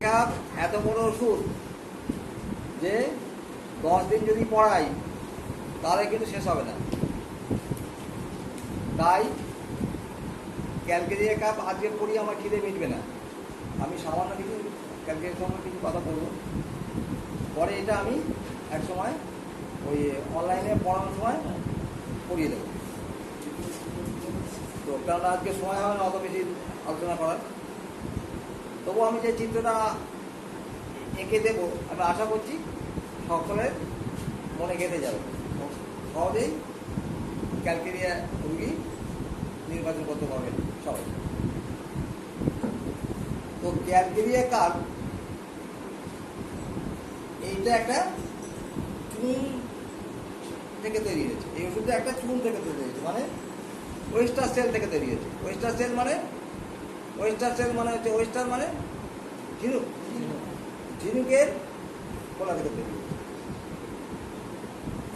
Cup এত বড় ওষুধ যে 10 দিন যদি পড়াই তাহলে কিন্তু শেষ হবে না। তাই ক্যালকেরিয়া কাপ আজকে পড়ি আমার খিদে মিটবে না, আমি সামান্য কিছু ক্যালকেরিয়ার সঙ্গে কিছু কথা বলবো, পরে এটা আমি এক সময় ওই অনলাইনে পড়ানোর সময় পড়িয়ে দেবো। তো কারণ আজকে সময় হবে না অত বেশি আলোচনা করার, তবু আমি যে চিত্রটা এঁকে দেবো আমি আশা করছি সকলের মনে গেঁথে যাবে, সহজেই ক্যালকেরিয়া রুগী নির্বাচন করতে পারবেন সবাই। তো ক্যালকেরিয়া কাপ এইটা একটা চুন থেকে তৈরি হয়েছে, এই ওষুধটা একটা চুন থেকে তৈরি হয়েছে, মানে ওয়েস্টার সেল থেকে তৈরি হয়েছে। ওয়েস্টার সেল মানে হচ্ছে ওয়েস্টার মানে ঝিনুক, ঝিনুকের খোলা থেকে তৈরি হয়েছে।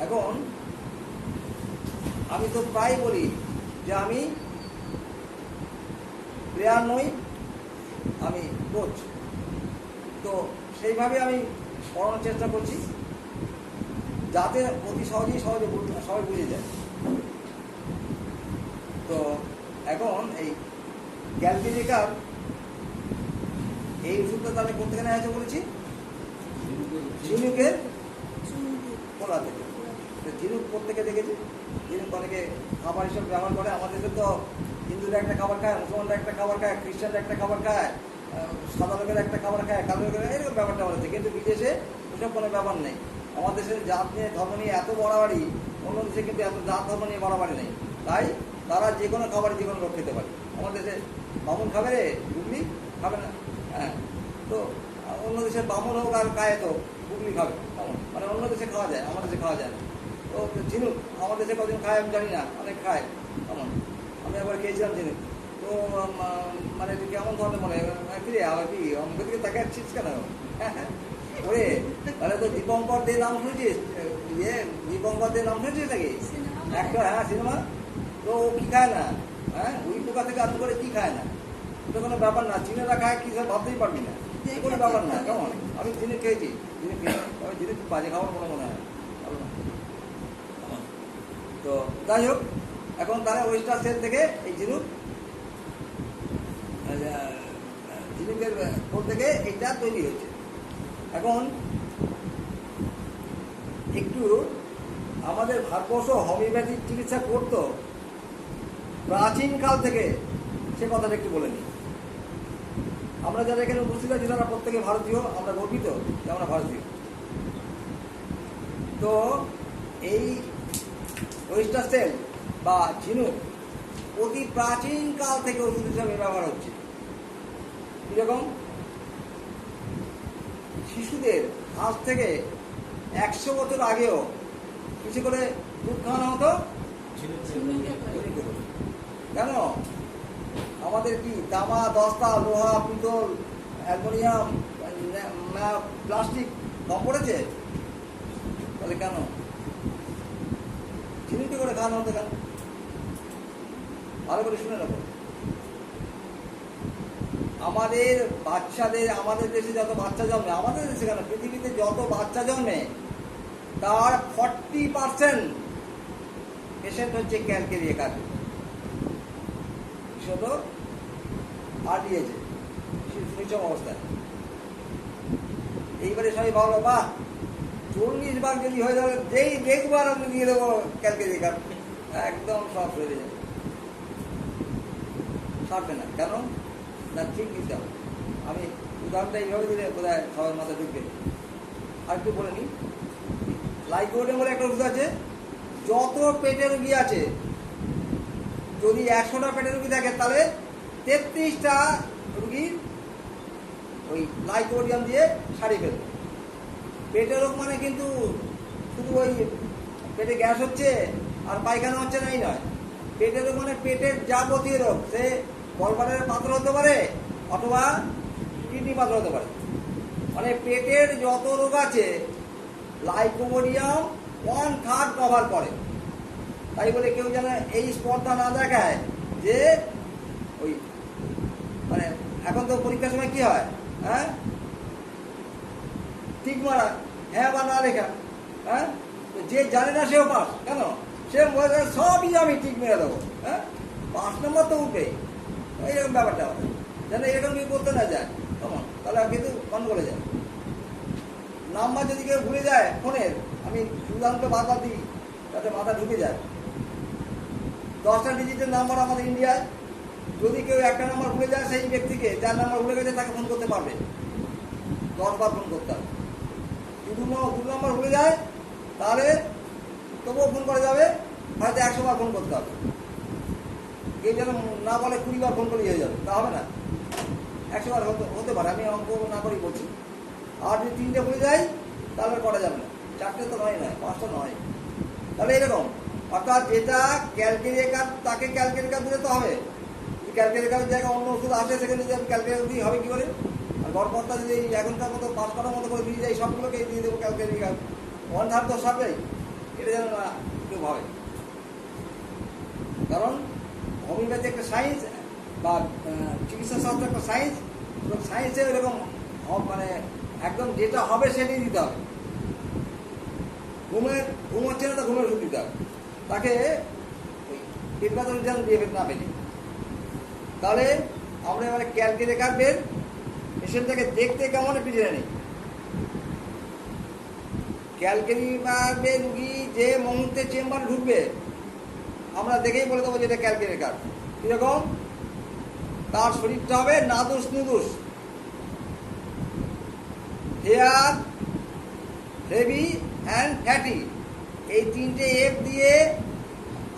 এখন আমি তো প্রায় বলি যে আমি প্লেয়ার নই, আমি কোচ। তো সেইভাবে আমি পড়ানোর চেষ্টা করছি যাতে অতি সহজে সবাই বুঝে যায়। তো এখন এই ক্যালকেরিয়া কাপ এই ওষুধটা তাহলে কোথা থেকে নেওয়া হয়েছে বলেছি? ঝিনুকের খোলা থেকে। ঝিনুক প্রত্যেকে দেখেছি, ঝিনুক অনেকে খাবার হিসেবে ব্যবহার করে। আমাদের দেশে তো হিন্দুরা একটা খাবার খায়, মুসলমানরা একটা খাবার খায়, খ্রিস্টানরা একটা খাবার খায়, সাদা লোকের একটা খাবার খায়, কালো লোকের, এরকম ব্যাপারটা আমাদের। কিন্তু বিদেশে ওসব কোনো ব্যাপার নেই। আমাদের দেশের জাত নিয়ে ধর্ম নিয়ে এত বাড়াবাড়ি, অন্য দেশে কিন্তু এত জাত ধর্ম নিয়ে বাড়াবাড়ি নেই। তাই তারা যে কোনো খাবার যে কোনো লোক খেতে পারে। আমাদের দেশে বামুন খাবে রে, গুগলি খাবে না, হ্যাঁ। তো অন্য দেশের বামুন হোক আর কায়ে তো গুগলি খাবে, মানে অন্য দেশে খাওয়া যায়, আমাদের দেশে খাওয়া যায় না। তো ঝিনুক আমাদের দেশে কদিন খায় আমি জানি না, অনেক খায় কেমন। আমি একবার খেয়েছিলাম ঝিনুক, তো মানে কেমন ধরনের মনে কি রে, আবার কি আমাদের দিকে তাকাচ্ছিস কেন? ওরে তাহলে তো দীপঙ্কর দে নাম শুনেছিস? দীপঙ্কর দে নাম শুনেছিস নাকি? একটা হ্যাঁ সিনেমা। তো ও কি খায় না, হ্যাঁ ওই পোকা থেকে আরম্ভ করে কি খায় না, এটা কোনো ব্যাপার না। চীনেরা খায় কি সব ভাবতেই পারবি না, কোনো ব্যাপার না কেমন। আমি ঝিনুক খেয়েছি, ঝিনুক বাজে খাবার মনে হয়। তো যাই হোক, এখন তারা ওয়েস্টার সেল থেকে এই ঝিনুকের কোর থেকে এইটা তৈরি হয়েছে। এখন একটু আমাদের ভারতবর্ষ হোমিওপ্যাথিক চিকিৎসা করতো প্রাচীনকাল থেকে, সে কথাটা একটু বলে নিই। আমরা যারা এখানে উপস্থিত আছি তারা প্রত্যেকে ভারতীয়, আমরা গর্বিত যে আমরা ভারতীয়। তো এই ওয়েস্টার সেল বা ঝিনুক অতি প্রাচীন কাল থেকে ওষুধ হিসাবে ব্যবহার হচ্ছে। কিরকম? শিশুদের আজ থেকে 100 বছর আগেও কিছু করে দুধ খাওয়ানো হতো কেন? আমাদের কি তামা, দস্তা, লোহা, পিতল, অ্যালুমিনিয়াম, প্লাস্টিক কম পড়েছে? তাহলে কেন ঝিনুকে করে খাওয়ানো হতো কেন? ভালো করে শুনে রাখো। আমাদের বাচ্চাদের, আমাদের দেশে যত বাচ্চা জন্মে, আমাদের দেশে কেন পৃথিবীতে যত বাচ্চা জন্মে তার 40% পেশেন্ট হচ্ছে ক্যালকেরিয়া কাপ। শুধু আর দিয়েছে শৈশব অবস্থায়। এইবারে সবাই ভাবলো বাহ 40 বার যদি হয়ে যাবে, যেই দেখবার আমি দিয়ে দেবো ক্যালকেরিয়া কাপ, একদম সব হয়ে যাবে। সারবে না কেন? না ঠিক দিতে হবে। আমি উদাহরণটা এইভাবে দিলে বোধহয় সবার মাথায় ঢুকবে। আর একটু বলে নিই, লাইকোডেন বলে একটা ওষুধ আছে। যত পেটের রুগী আছে, যদি 100টা পেটের রুগী থাকে তাহলে 33টা রুগীর ওই লাইকোডিয়াম দিয়ে সারিয়ে ফেলবে। পেটের রোগ মানে কিন্তু শুধু ওই পেটে গ্যাস হচ্ছে আর পায়খানা হচ্ছে না, এই নয়। পেটের রোগ মানে পেটের যাবতীয় রোগ, সে গলব্লাডারের পাথর হতে পারে অথবা কিডনি পাথর হতে পারে, মানে পেটের যত রোগ আছে লাইকোডিয়াম 1/3 কভার করে। তাই বলে কেউ যেন এই স্পর্ধা না দেখায় যে ওই মানে এখন তো পরীক্ষার সময় কি হয়, হ্যাঁ টিক মারা, হ্যাঁ বা না লেখা। হ্যাঁ, তো যে জানে না সেও পাস। কেন? সে মনে করে সবই আমি ঠিক মেরে দেবো। হ্যাঁ, 5 নম্বর তো উঠবেই। এইরকম ব্যাপারটা হবে, যেন এরকম কি করতে না যায় তখন, তাহলে কিন্তু মন করে যায়। নাম্বার যদি কেউ ভুলে যায় ফোনের, আমি উদাহরণটা বারবার দিই যাতে মাথা ঢুকে যায়। 10টা ডিজিটের নাম্বার আমাদের ইন্ডিয়ায়, যদি কেউ একটা নাম্বার ভুলে যায়, সেই ব্যক্তিকে যার নাম্বার ভুলে গেছে তাকে ফোন করতে পারবে, 10 বার ফোন করতে হবে। যদি দু নম্বর ভুলে যায় তাহলে তবুও ফোন করা যাবে, হয়তো 100 বার ফোন করতে হবে। কেউ যেন না বলে 20 বার ফোন করে হয়ে যাবে, তা হবে না। 100 বার হতে পারে, আমি অঙ্ক না করেই বলছি। আর যদি 3টে ভুলে যায় তাহলে করা যাবে না, 4টে তো নয়, 5টা নয়। তাহলে এরকম, অর্থাৎ যেটা ক্যালকুলেটর তাকে ক্যালকুলেটর দিতে হবে। ক্যালকুলেটরের জায়গায় অন্য ওষুধ আসে, সেখানে যদি আমি ক্যালকুলেটর দিই হবে কী করে? আর গড়পড়তা যদি এখনকার মতো 5 কটার মতো করে দিয়ে যাই, সবগুলোকে দিয়ে দেবো ক্যালকুলেটর, 1/3 তো সবটাই। এটা যেন না কেউ ভাবে, কারণ হোমিওপ্যাথি একটা সায়েন্স বা চিকিৎসা শাস্ত্র একটা সায়েন্স, এবং সায়েন্সে এরকম মানে একদম যেটা হবে সেটাই দিতে হবে। ঘুম হচ্ছে না, তো ঘুমের ওষুধ দিতে হবে তাকে, পেটবাতন যেন দিয়ে না পেলে। তাহলে আমরা এবারে ক্যালকুলেটরের পেশেন্টটাকে দেখতে কেমন একটু জেনে নিই। ক্যালকুলেটরের রুগী যে মুহূর্তে চেম্বারে ঢুকবে, আমরা দেখেই বলে দেবো যে এটা ক্যালকুলেটর। কীরকম? তার শরীরটা হবে নাদুস নুদুস, হেয়ার, হেভি অ্যান্ড ফ্যাটি। এই 3টে এফ দিয়ে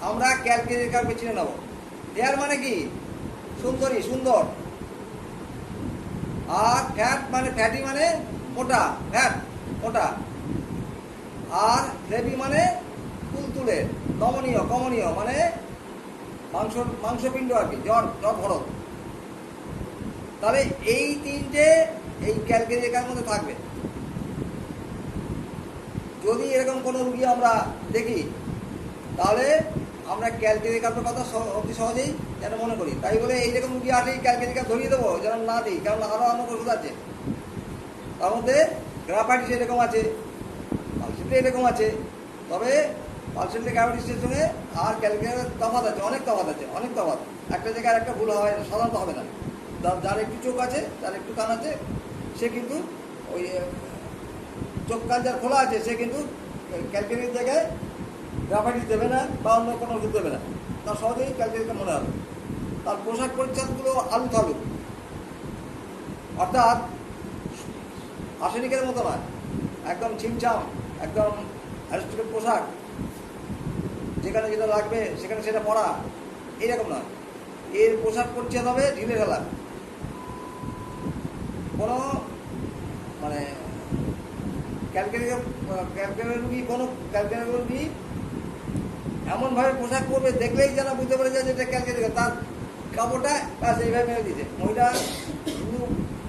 আমরা ক্যালকুলেটরকে চিনে নেব। হেয়ার মানে কি? সুন্দরী, সুন্দর। আর ফ্যাট মানে, ফ্যাটি মানে মোটা, ফ্যাট মোটা। আর হেভি মানে তুলতুলে, কমনীয়, কমনীয় মানে মাংসপিণ্ড আর কি, জ্বর ভরত। তাহলে এই 3টে এই ক্যালকুলেটরের মধ্যে থাকবে। যদি এরকম কোনো রুগী আমরা দেখি, তাহলে আমরা ক্যালকুলেটরের কথা অতি সহজেই যেন মনে করি। তাই বলে এইরকম রুগী আসলেই ক্যালকুলেটর ধরিয়ে দেবো যেন না দিই, কারণ আরও অনেক ওষুধ আছে। তার মধ্যে গ্রাফাইটিস এরকম আছে, পালসেটে এরকম আছে। তবে পালসেটে গ্রাফাইটিসের সঙ্গে আর ক্যালকুলেটরের তফাৎ আছে, অনেক তফাৎ আছে, অনেক তফাৎ। একটা জায়গায় একটা ভুল হয়, সাধারণত হবে না। যার একটু চোখ আছে, যার একটু কান আছে, সে কিন্তু ওই চোখ কান যার খোলা আছে, সে কিন্তু ক্যালকুলেটরের জায়গায় গ্রাফাইটিস দেবে না বা অন্য কোনো ওষুধ দেবে না, তার সহজেই ক্যালকুলেটর মনে হবে। তার পোশাক পরিচ্ছদগুলো আলু থালু, অর্থাৎ আর্সেনিকের মতো নয়, একদম ছিমছাম, একদম অ্যারিস্টোক্রেট পোশাক, যেখানে যেটা লাগবে সেখানে সেটা পরা, এইরকম নয়। এর পোশাক পরিচ্ছদ হবে ঢিলে ঢালা, কোনো মানে ক্যালকুলেটর রুগী, কোনো ক্যালকুলেটর রুগী এমনভাবে পোশাক পরবে দেখলেই যেন বুঝতে পারে যে এটা ক্যালকুলেটর। তার কাপড়টা ব্যাস এইভাবে মেরে দিয়েছে। মহিলা, হিন্দু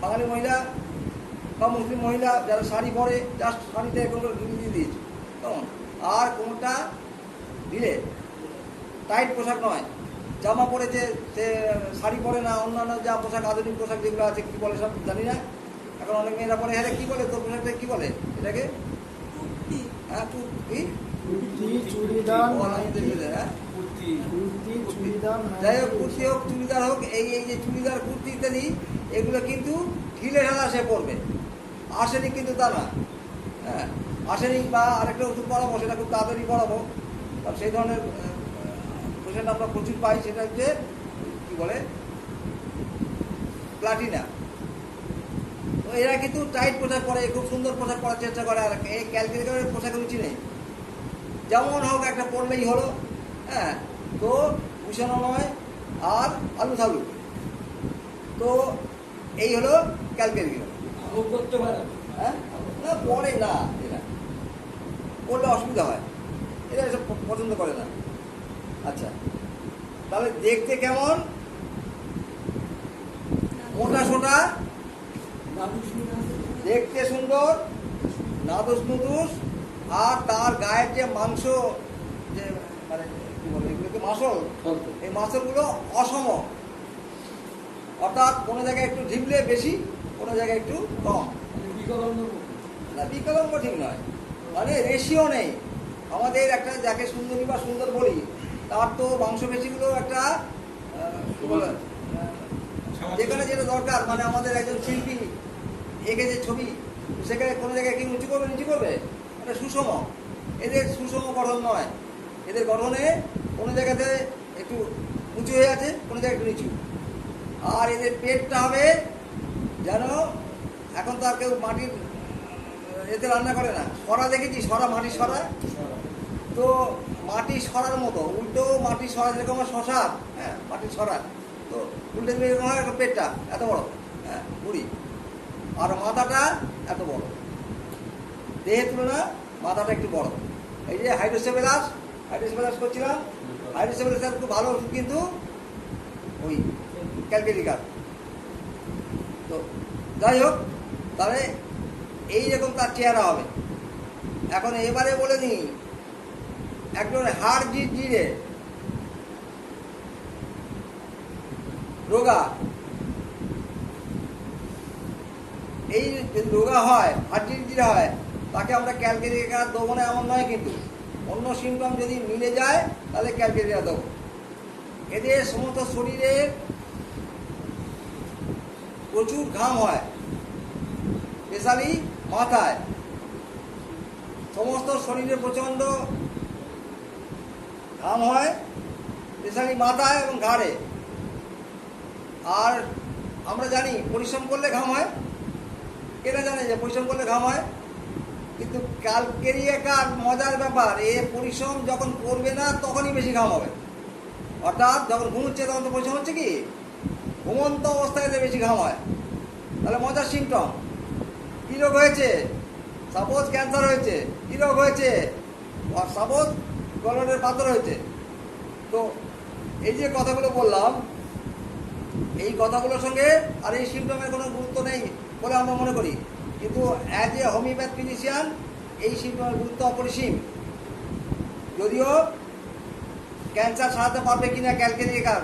বাঙালি মহিলা বা মুসলিম মহিলা যারা শাড়ি পরে, জাস্ট শাড়িতে এরকম করে ঢুকিয়ে দিয়ে দিয়েছে কেমন। আর কোনটা ঢিলে, টাইট পোশাক নয়। জামা পরেছে, সে শাড়ি পরে না, অন্যান্য যা পোশাক, আধুনিক পোশাক যেগুলো আছে, কী বলে সব জানি না। এখন অনেক মেয়েরা পরে, হ্যাঁ কী বলে তোর পোশাকটা কী বলে এটাকে? হ্যাঁ কি যাই হোক, কুর্তি হোক, চুড়িদার হোক, এই যে চুড়িদার, কুর্তি ইত্যাদি, এগুলো কিন্তু ঢিলে ঢালা সে পড়বে। আর্সেনিক কিন্তু তা না। হ্যাঁ, আর্সেনিক বা আরেকটা ওষুধ পড়াবো, সেটা খুব তাড়াতাড়ি পড়াবো, কারণ সেই ধরনের পেশেন্ট আমরা প্রচুর পাই। সেটা হচ্ছে কী বলে, প্লাটিনা। তো এরা কিন্তু টাইট পোশাক পরে, খুব সুন্দর পোশাক পরার চেষ্টা করে। আর এই ক্যালকুলেটরের পোশাকের রুচি নেই, যেমন হোক একটা পড়লেই হলো। হ্যাঁ, তো ভূষণও নয় আর আলু থালু। তো এই হলো ক্যালকুলেটর। করতে পারে হ্যাঁ, না পড়ে না, এরা পড়লে অসুবিধা হয়, এরা এসব পছন্দ করে না। আচ্ছা, তাহলে দেখতে কেমন? মোটা সোটা, দেখতে সুন্দর, নাদুস নুদুস। আর তার গায়ের যে মাংস, যে মানে কি বলে এগুলোকে, মাসল, এই মাসলগুলো অসম। অর্থাৎ কোনো জায়গায় একটু ঢিমলে বেশি, কোনো জায়গায় একটু কম। না বিকলাঙ্গ ঠিক নয়, মানে রেশিও নেই। আমাদের একটা যাকে সুন্দরী বা সুন্দর বলি, তার তো মাংসপেশিগুলো একটা কি বলে, যেখানে যেটা দরকার, মানে আমাদের একজন শিল্পী এঁকেছে ছবি, সেখানে কোনো জায়গায় কি উঁচু করবে নিচু করবে, একটা সুষম। এদের সুষম গঠন নয়, এদের গঠনে কোনো জায়গাতে একটু উঁচু হয়ে আছে, কোনো জায়গায় একটু নিচু। আর এদের পেটটা হবে যেন, এখন তো আর কেউ মাটির এতে রান্না করে না, সরা দেখেছি, সরা, মাটির সরা, তো মাটির সরার মতো, উল্টো মাটির সরা যেরকম শশা, হ্যাঁ মাটির সরা, তো উল্টে এরকম হয় একটা পেটটা এত বড়, হ্যাঁ বুড়ি, আর মাথাটা এত বড়, দেহের তুলনা মাথাটা একটু বড়। এই যে হাইড্রোসেফেলাস করছিলাম, হাইড্রোসেফেলাস খুব ভালো ওষুধ, কিন্তু ওই ক্যালকেরিকার। তো যাই হোক, তাহলে এইরকম তার চেহারা হবে। এখন এবারে বলে দিই, একজন হাড় জিরে রোগা, এই রোগা হয়, হাড় জিরে হয়, তাকে আমরা ক্যালকেরিকার দেবো না এমন নয়, কিন্তু অন্য সিমটম যদি মিলে যায় তাহলে ক্যালকেরিয়া দেবো। এদের সমস্ত শরীরের প্রচুর ঘাম হয়, স্পেশালি মাথায়, সমস্ত শরীরে প্রচণ্ড ঘাম হয়, স্পেশালি মাথায় এবং ঘাড়ে। আর আমরা জানি পরিশ্রম করলে ঘাম হয়, কেনা জানে যে পরিশ্রম করলে ঘাম হয়, কিন্তু ক্যালকেরিয়াকার মজার ব্যাপার, এ পরিশ্রম যখন করবে না তখনই বেশি ঘাম হবে। অর্থাৎ যখন ঘুমোচ্ছে তখন তো পরিশ্রম হচ্ছে, কি ঘুমন্ত অবস্থায় এতে বেশি ঘাম হয়। তাহলে মজার সিমটম, কী রোগ হয়েছে, সাপোজ ক্যান্সার হয়েছে, কী রোগ হয়েছে, সাপোজ গলনের পাথর হয়েছে। তো এই যে কথাগুলো বললাম, এই কথাগুলোর সঙ্গে আর এই সিমটমের কোনো গুরুত্ব নেই বলে আমরা মনে করি, কিন্তু অ্যাজ এ হোমিওপ্যাথ ফিজিশিয়ান এই সিমটমের গুরুত্ব অপরিসীম। যদিও ক্যান্সার সারাতে পারবে কিনা ক্যালকেরিয়াকার,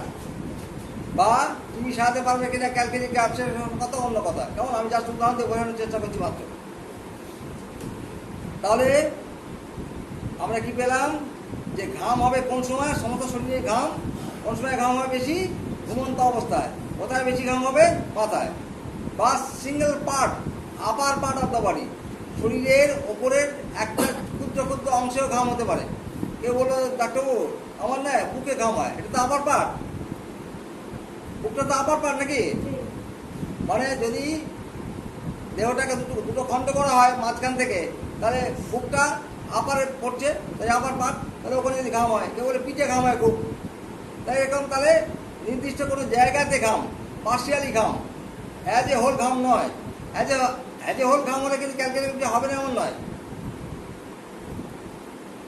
বা তুমি সারাতে পারবে কিনা ক্যালকেরিয়াকার, সে কথা অন্য কথা। কেমন, আমি জাস্ট উদাহরণ দিয়ে বোঝানোর চেষ্টা করছি মাত্র। তাহলে আমরা কি পেলাম, যে ঘাম হবে কোন সময়, সমস্ত শরীরে ঘাম, কোন সময় ঘাম হবে বেশি, ঘুমন্ত অবস্থায়। কোথায় বেশি ঘাম হবে, মাথায়, বা single part, upper part of the body, শরীরের ওপরের একটা ক্ষুদ্র ক্ষুদ্র অংশেও ঘাম হতে পারে। কেউ বললো ডাক্তারবাবু আমার না বুকে ঘাম হয়, এটা তো আপার পার্ট, বুকটা তো আপার পার্ট নাকি, মানে যদি দেহটাকে দুটো খণ্ড করা হয় মাঝখান থেকে, তাহলে বুকটা আপারে পড়ছে, তাই আপার পার্ট, তাহলে ওখানে যদি ঘাম হয়। কেউ বলে পিঠে ঘাম হয় খুব, তাই এরকম, তাহলে নির্দিষ্ট কোনো জায়গাতে ঘাম, পার্শিয়ালি ঘাম, অ্যাজ এ হোল ঘাম নয়। অ্যাজ এ হোল ঘাম হলে কিন্তু ক্যালকুলেট হবে না এমন নয়।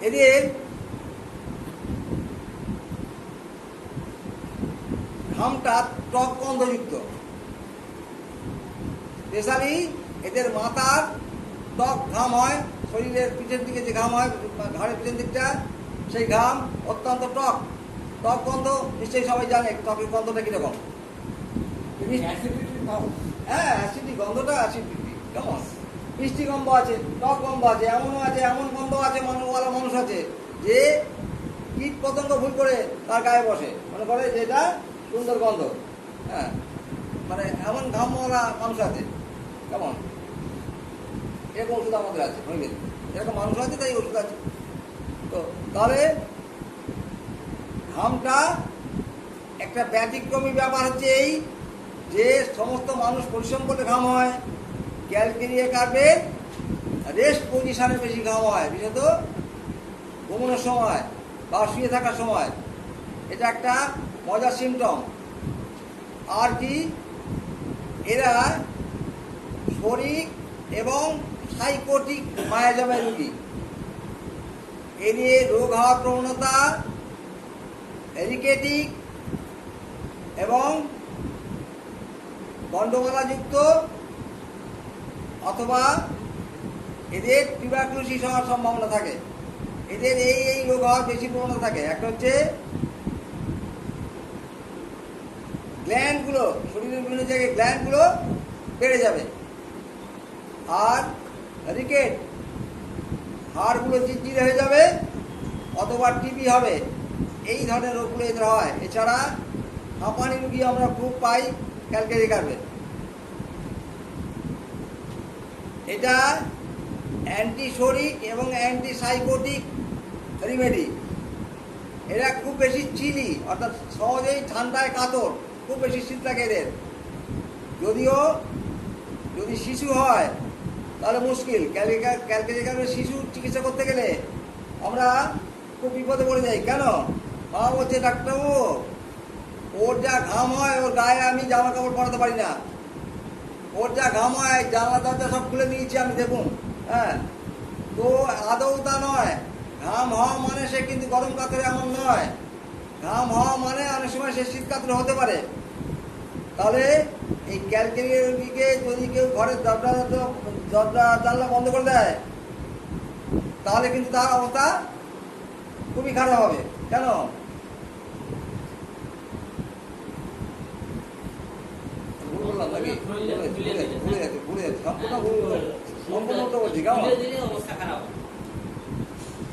এদের ঘামটা টক গন্ধযুক্ত, স্পেশালি এদের মাথার টক ঘাম হয়, শরীরের পিঠের দিকে যে ঘাম হয়, ঘাড়ের পিছন দিকটা, সেই ঘাম অত্যন্ত টক গন্ধ। নিশ্চয়ই সবাই জানে টকের গন্ধটা কীরকম। হ্যাঁ, অ্যাসিডিক গন্ধটা, অ্যাসিডিটি কেমন, মিষ্টি গন্ধ আছে, টক গন্ধ আছে, এমনও আছে, এমন গন্ধ আছে, মানুষওয়ালা মানুষ আছে যে কীট পতঙ্গ ভুল করে তার গায়ে বসে, মনে করে যে এটা সুন্দর গন্ধ। হ্যাঁ, মানে এমন ঘামওয়ালা মানুষ আছে, কেমন, এরকম ওষুধ আমাদের আছে, বুঝলেন, এরকম মানুষ আছে তাই ওষুধ আছে। তো তাহলে ঘামটা একটা ব্যতিক্রমী ব্যাপার হচ্ছে এই, যে সমস্ত মানুষ পরিশ্রম করলে ঘাম হয়, ক্যালকেরিয়াকারে রেস্ট পজিশনে বেশি ঘাম হয়, বিশেষত ঘুমানোর সময় বা শুয়ে থাকার সময়। এটা একটা মজার সিমটম। আর কি, এরা শরীর এবং সাইকোটিক মায়াজামের রোগী, এদের রোগ হওয়ার প্রবণতা এরিকেটিক এবং গন্ডমালাযুক্ত, অথবা এদের টিউবারকুলোসিস হওয়ার সম্ভাবনা থাকে। এদের এই রোগ হওয়ার বেশি প্রবণতা থাকে। একটা হচ্ছে গ্ল্যান্ডগুলো, শরীরের বিভিন্ন জায়গায় গ্ল্যান্ডগুলো বেড়ে যাবে, আর রিকেট, হাড়গুলো চিরচিরে হয়ে যাবে, অথবা টিবি হবে, এই ধরনের রোগগুলো এদের হয়। এছাড়া হাঁপানি রুগী আমরা খুব পাই ক্যালকারি কার্বে। এটা অ্যান্টিসোরিক এবং অ্যান্টিসাইকোটিক রিমেডি। এরা খুব বেশি চিলি, অর্থাৎ সহজেই ঠান্ডায় কাতর, খুব বেশি শীত লাগে এদের। যদিও যদি শিশু হয় তাহলে মুশকিল। ক্যালকারি কার্বের শিশু চিকিৎসা করতে গেলে আমরা খুব বিপদে পড়ে যাই। কেন? মা বলছে ডাক্তারবাবু ওর যা ঘাম হয় ওর গায়ে আমি জামা কাপড় পরাতে পারি না, ওর যা ঘাম হয় জানলা দরজা সব খুলে দিয়েছি আমি, দেখুন। হ্যাঁ, তো আদৌ তা নয়। ঘাম হওয়া মানে সে কিন্তু গরম কাতরে এমন নয়। ঘাম হওয়া মানে অনেক সময় সে শীত কাতরে হতে পারে। তাহলে এই ক্যালকারি রোগীকে যদি কেউ ঘরের দরজা জানলা বন্ধ করে দেয় তাহলে কিন্তু তার অবস্থা খুবই খারাপ হবে। কেন? বললাম নাকি ভুলে যাচ্ছে সম্পূর্ণ উল্টো বলছি। কেমন?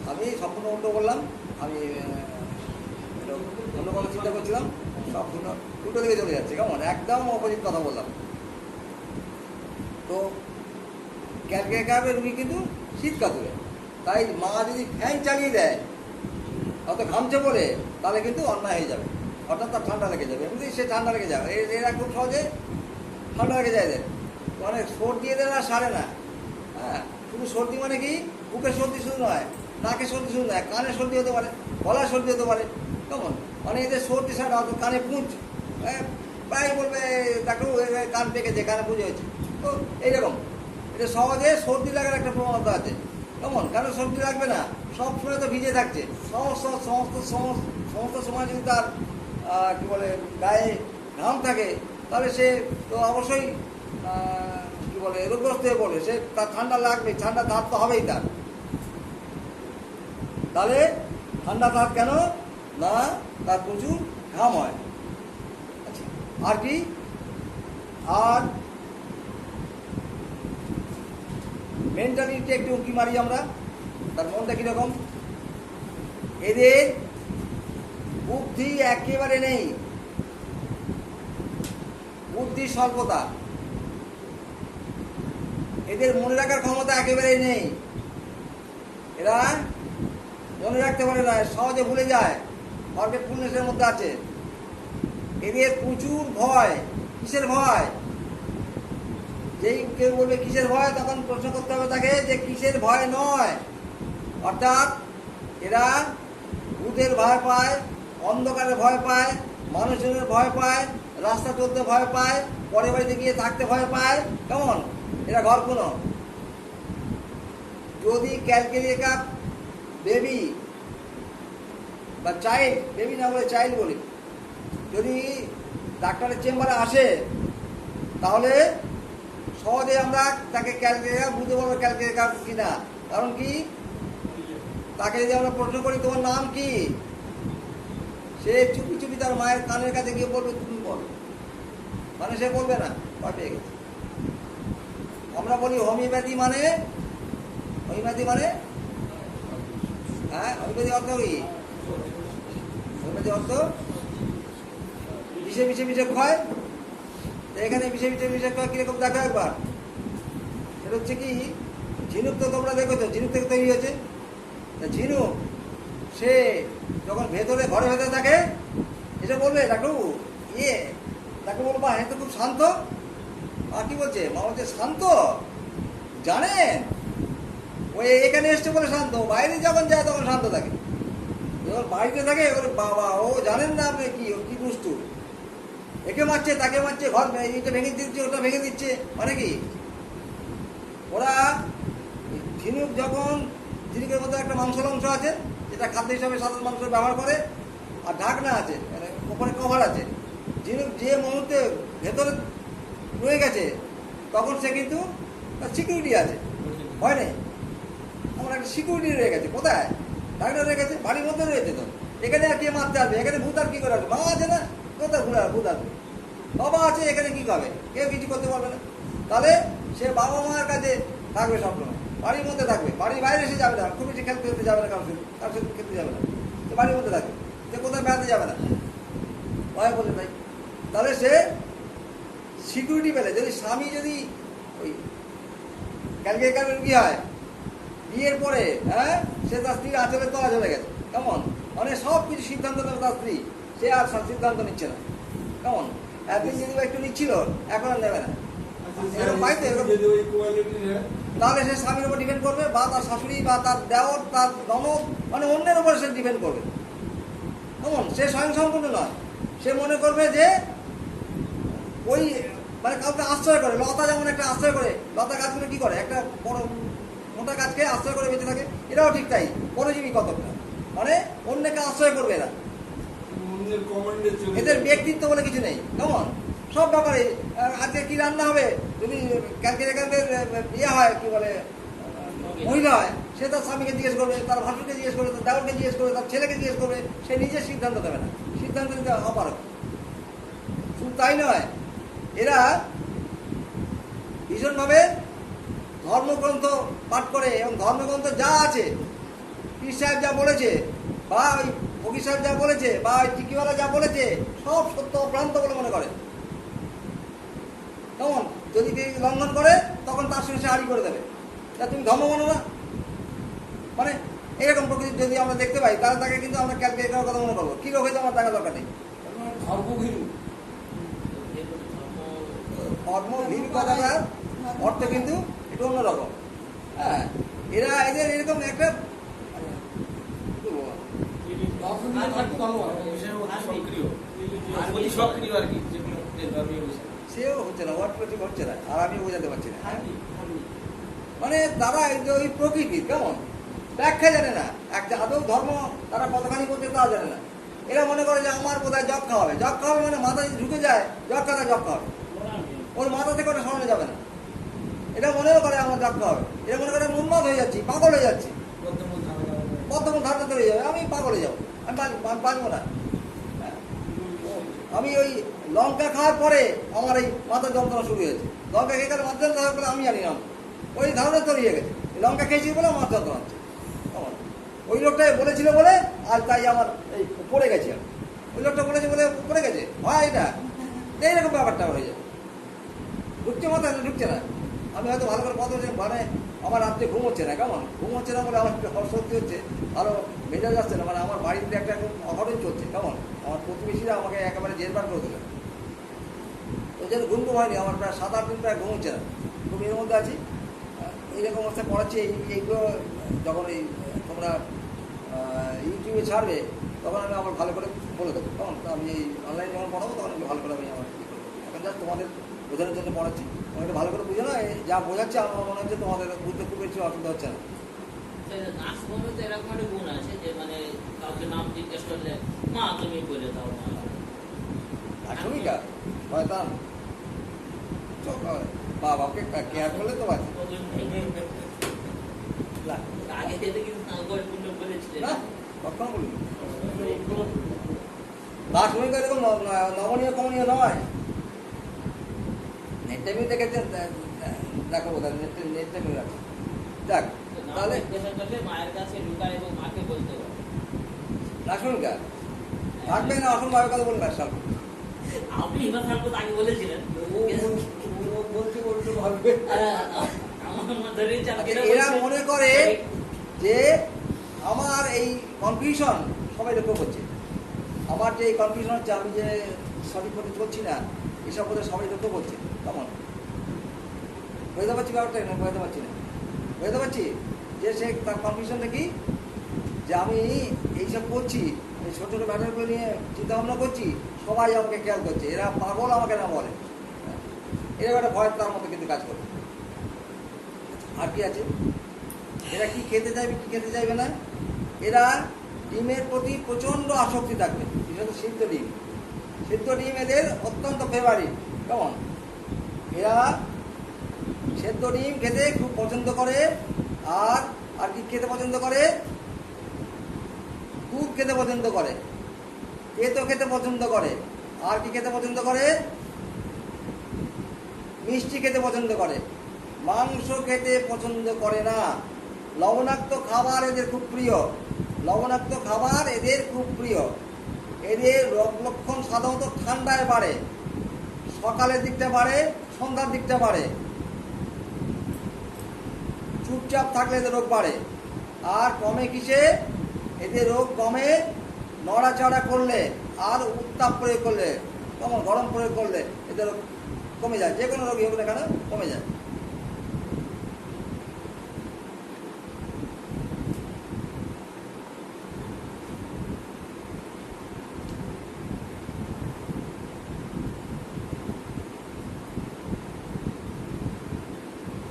আমি সম্পূর্ণ উল্টো বললাম। আমি অন্য কথা চিন্তা করছিলাম, সম্পূর্ণ উল্টো দিকে চলে যাচ্ছে। কেমন? একদম অপোজিট কথা বললাম। তো ক্যালকারি কার্বের রুগী কিন্তু শীত কাতুরে, তাই মা যদি ফ্যান চালিয়ে দেয় অত ঘামছে বলে তাহলে কিন্তু অন্যায় হয়ে যাবে, অর্থাৎ তার ঠান্ডা লেগে যাবে। এমনি সে ঠান্ডা লেগে যাবে, এরা খুব সহজে ঠান্ডা লেগে যায় এদের। মানে সর্দি এদের আর সারে না। হ্যাঁ, শুধু সর্দি মানে কি বুকের সর্দি শুধু নয়, নাকের সর্দি শুধু নয়, কানের সর্দি হতে পারে, গলার সর্দি হতে পারে। কেমন? মানে এদের সর্দি সারা অত কানে পুঁজ, প্রায় বলবে ডাক্তারবাবু কান পেকেছে, কানে পুঁজে হয়েছে। তো এইরকম এটা সহজে সর্দি লাগার একটা প্রবণতা আছে। কেমন? কেন সর্দি লাগবে না? সব সময় তো ভিজে থাকছে, সমস্ত সময় যদি তার কি বলে গায়ে ঘাম থাকে তাহলে সে তো অবশ্যই কি বলে রোগগ্রস্ত হয়ে পড়বে। সে তার ঠান্ডা লাগবে, ঠান্ডা ধাপ তো হবেই তার। তাহলে ঠান্ডা ধাপ কেন না? তার প্রচুর ঘাম হয়। আচ্ছা, আর কি? আর মেন্টালিটি একটু উঁকি মারি আমরা, তার মনটা কীরকম। এদের বুদ্ধি একেবারে নেই, বুদ্ধি স্বল্পতা। এদের মনে রাখার ক্ষমতা একেবারেই নেই। এরা মনে রাখতে পারে না, সহজে ভুলে যায়, ফরগেটফুলনেসের মধ্যে আছে। এদের প্রচুর ভয়। কিসের ভয়? যেই কেউ বলবে কিসের ভয়, তখন প্রশ্ন করতে হবে তাকে যে কিসের ভয় নয়। অর্থাৎ এরা ভূতের ভয় পায়, অন্ধকারের ভয় পায়, মানুষজনের ভয় পায়, রাস্তা চলতে ভয় পায়, পরের বাড়িতে গিয়ে থাকতে ভয় পায়। কেমন? এরা ঘর কোনো যদি ক্যালকারি কাপ বেবি বা চাইল্ড, বেবি না বলে চাইল্ড বলি, যদি ডাক্তারের চেম্বারে আসে তাহলে সহজে আমরা তাকে ক্যালকারি কাপ বুঝতে পারবো ক্যালকারি কাপ কিনা। কারণ কি? তাকে যদি আমরা প্রশ্ন করি তোমার নাম কি, সে চুপি চুপি তার মায়ের কানের কাছে গিয়ে বলবে তুমি বলো, মানে সে বলবে না, ভয় পেয়ে গেছে। আমরা বলি হোমিওপ্যাথি মানে হ্যাঁ, হোমিওপ্যাথি অর্থ কি? হোমিওপ্যাথি অর্থ বিষে ক্ষয়। এখানে বিষে ক্ষয় কিরকম দেখো একবার। সেটা হচ্ছে কি, ঝিনুক তো তোমরা দেখেছো, ঝিনুক থেকে তৈরি হয়েছে। ঝিনুক সে যখন ভেতরে ঘরের ভেতরে থাকে এসে বলবে ডাক্তারবাবু তাকে বলবো হ্যাঁ তো খুব শান্ত। মা কি বলছে? মা বলছে শান্ত, জানেন ওই এখানে এসছে বলে শান্ত, বাইরে যখন যায় তখন শান্ত থাকে। যখন বাড়িতে থাকে বাবা ও জানেন না আপনি কি দুষ্টু, একে মারছে তাকে মারছে, ঘর এটা ভেঙে দিচ্ছে ওটা ভেঙে দিচ্ছে। মানে কি? ওরা ঝিনুক যখন, ঝিনুকের মধ্যে একটা মাংসের অংশ আছে যেটা খাদ্য হিসাবে সাধারণ মানুষ ব্যবহার করে, আর ঢাকনা আছে, মানে ওপরে কভার আছে। ঝিনুক যে মুহূর্তে ভেতরে রয়ে গেছে তখন সে কিন্তু তার সিকিউরিটি আছে, হয় নেই। আমার একটা সিকিউরিটি রয়ে গেছে। কোথায়? ঢাকনা রয়ে গেছে, বাড়ির মধ্যে রয়েছে। তো এখানে আর কে মারতে আসবে? এখানে ভূত আর কি করে আসবে? মা আছে না, কোথায় ভূত আসবে? বাবা আছে, এখানে কি করবে? কেউ কিছু করতে পারবে না। তাহলে সে বাবা মার কাছে থাকবে সবসময়, বাড়ির মধ্যে থাকবে, বাড়ির বাইরে এসে যাবে না, খুব বেশি খেলতে খেলতে যাবে না, কারোর সাথে খেলতে যাবে না, তো বাড়ির মধ্যে থাকবে, যে কোথাও বেড়াতে যাবে না, ভয় বলে তাই। তাহলে সে সিকিউরিটি পেলে। যদি স্বামী যদি ওই কালকে কি হয়, বিয়ের পরে হ্যাঁ সে তার স্ত্রীর আঁচলের তলা চলে গেছে, কেমন মানে সব কিছু সিদ্ধান্ত নেবে তার স্ত্রী, সে আর সিদ্ধান্ত নিচ্ছে না, কেমন একদিন যদি একটু নিচ্ছিল এখন আর নেবে না, এরকম পাইতে তাহলে সে স্বামীর উপর ডিপেন্ড করবে, বা তার শাশুড়ি বা তার দেওর তার ননদ, মানে অন্যের উপর সে ডিপেন্ড করবে, কেমন সে স্বয়ংসম্পূর্ণ নয়। সে মনে করবে যে ওই মানে কাউকে আশ্রয় করে, লতা যেমন একটা আশ্রয় করে, লতা গাছগুলো কি করে, একটা বড় মোটা গাছকে আশ্রয় করে বেঁচে থাকে, এরাও ঠিক তাই, পরজীবী কতকটা, মানে অন্যকে আশ্রয় করবে এরা, এদের ব্যক্তিত্ব বলে কিছু নেই, কেমন সব ব্যাপারে। আজকে কি রান্না হবে, যদি ক্যালকের ইয়ে হয় কি বলে মহিলা হয়, সে তার স্বামীকে জিজ্ঞেস করবে, তার ভাসুরকে জিজ্ঞেস করবে, তার দেওরকে জিজ্ঞেস করবে, তার ছেলেকে জিজ্ঞেস করবে, সে নিজে সিদ্ধান্ত দেবে না, সিদ্ধান্ত নিতে অপারক। শুধু তাই নয়, এরা ভীষণভাবে ধর্মগ্রন্থ পাঠ করে, এবং ধর্মগ্রন্থ যা আছে, পীর সাহেব যা বলেছে, বা ওই ফকির সাহেব যা বলেছে, বা ওই টিকিওয়ালা যা বলেছে, সব সত্য অভ্রান্ত বলে মনে করে, কেমন যদি লঙ্ঘন করে তখন তার সঙ্গে সে আড়ি করে দেবে, তা তুমি ধর্ম মানো না, মানে এরকম প্রকৃতি যদি আমরা দেখতে পাই, তাহলে তাকে কিন্তু আমরা ক্যালকুলেট করার কথা মনে করবো, কী রোগ হয়েছে আমার দেখা দরকার নেই। ধর্মভীরু কথাটার অর্থ কিন্তু একটু অন্যরকম। হ্যাঁ, এরা এদের এরকম একটা সেও হচ্ছে না, ওয়ার্ড প্রচুর হচ্ছে না, আর আমি বোঝাতে পারছি না। মানে তারা ওই প্রকৃতির কেমন ব্যাখ্যা জানে না, একটা আদৌ ধর্ম তারা কতখানি করছে তাও জানে না। এরা মনে করে যে আমার বোধহয় জগ খাওয়াবে, জগ খাওয়াবে মানে মাথায় ঢুকে যায় জগ খাওয়া, জগ খাওয়াবে, ওর মাথা থেকে ওটা সরানো যাবে না। এটা মনেও করে আমার জগ খাওয়াবে, এটা মনে করে উন্মাদ হয়ে যাচ্ছি, পাগল হয়ে যাচ্ছি, বর্তমান ধারণা হয়ে যাবে, আমি পাগল হয়ে যাবো, আমি বাঁচবো না। আমি ওই লঙ্কা খাওয়ার পরে আমার এই মাথা যন্ত্রণা শুরু হয়েছে, লঙ্কা খেয়ে গেলে মাথা যন্ত্রণা করে আমি জানি না, ওই ধারণা তৈরি হয়ে গেছে, লঙ্কা খেয়েছি বলে আমার যন্ত্রণা হচ্ছে, ওই লোকটাই বলেছিল বলে আর তাই আমার এই পড়ে গেছে, ওই লোকটা বলেছে বলে পড়ে গেছে, হয় এটা এইরকম ব্যাপারটা হয়ে যায়, ঢুকছে মাথায় ঢুকছে না। আমি হয়তো ভালো করে কথা বলছি, মানে আমার রাত্রে ঘুম হচ্ছে না, কেমন ঘুম হচ্ছে না বলে আমার সত্যি হচ্ছে, আরও মেজাজ আসছে না, মানে আমার বাড়িতে একটা অঘটন চলছে, কেমন আমার প্রতিবেশীরা আমাকে একেবারে জেরবার করে দিলেন, ওই জন্য ঘুম হয়নি, আমার প্রায় 7-8 দিন প্রায় ঘুম হচ্ছে না, খুব এর মধ্যে আছি। এইরকম অবস্থায় পড়াচ্ছি, এইগুলো যখন এই তোমরা ইউটিউবে ছাড়বে তখন আমি আবার ভালো করে বলে দেবো, তখন আমি এই অনলাইনে যখন পড়াবো তখন আমি ভালো করে আমি আমার এখন যা তোমাদের বোঝানোর জন্য পড়াচ্ছি, তোমাকে ভালো করে বুঝে না, যা বোঝাচ্ছে আমার মনে হচ্ছে তোমাদের বুঝতে খুব বেশি অসুবিধা হচ্ছে না। এরকম একটা গুণ আছে যে মানে কাউকে নাম জিজ্ঞেস করলে মা তুমি বলে দাও, আঠমিকা শয়তান বাবাকে কেয়ার করলে তো বাঁচে আগে থেকে কিন্তু বলেছিলেন না, কখনো বলিনি। দার্শনিক এরকম নমনীয় কমনীয় নয়, নেটটা মিউ দেখেছেন, দেখো বোধ নেটটা মিউ রাখো, যাক তাহলে মায়ের কাছে লুকায় এবং মাকে বলতে হবে দার্শনিকা থাকবে না, অসম ভাবে কথা বলবে সব আপনি এবার থাকবো আগে বলেছিলেন, এরা মনে করে যে আমার এই কনফিউশন সবাই লক্ষ্য করছে, আমার যে এই কনফিউশন হচ্ছে, আমি যে সঠিক পথে চলছি না, এসব বোধহয় সবাই লক্ষ্য করছে, কেমন বুঝতে পারছি ব্যাপারটা, বুঝতে পারছি না, বুঝতে পারছি যে সে তার কনফিউশনটা কি, যে আমি এইসব করছি, এই ছোটো ছোটো ব্যাটারগুলো নিয়ে চিন্তা ভাবনা করছি, সবাই আমাকে খেয়াল করছে, এরা পাগল আমাকে না বলে, এরকম একটা ভয় তার মতো কিন্তু কাজ করে। আর কি আছে, এরা কি খেতে চাইবে কি খেতে চাইবে না, এরা ডিমের প্রতি প্রচণ্ড আসক্তি থাকবে, বিশেষত সিদ্ধ ডিম, সিদ্ধ ডিম এদের অত্যন্ত ফেভারিট, কেমন এরা সেদ্ধ ডিম খেতে খুব পছন্দ করে, আর আর কি খেতে পছন্দ করে, দুধ খেতে পছন্দ করে, তেতো খেতে পছন্দ করে, আর কি খেতে পছন্দ করে, মিষ্টি খেতে পছন্দ করে, মাংস খেতে পছন্দ করে না। লবণাক্ত খাবার এদের খুব প্রিয়, লবণাক্ত খাবার এদের খুব প্রিয়। এদের রোগ লক্ষণ সাধারণত ঠান্ডায় বাড়ে, সকালের দিকটা বাড়ে, সন্ধ্যার দিকটা বাড়ে। চুপচাপ থাকলে এদের রোগ বাড়ে। আর কমে কিসে? এদের রোগ কমে নড়াচড়া করলে আর উত্তাপ প্রয়োগ করলে, যেমন গরম প্রয়োগ করলে এদের রোগ কমে যায়। যে কোনো রোগই হোক না কেন কমে যায়।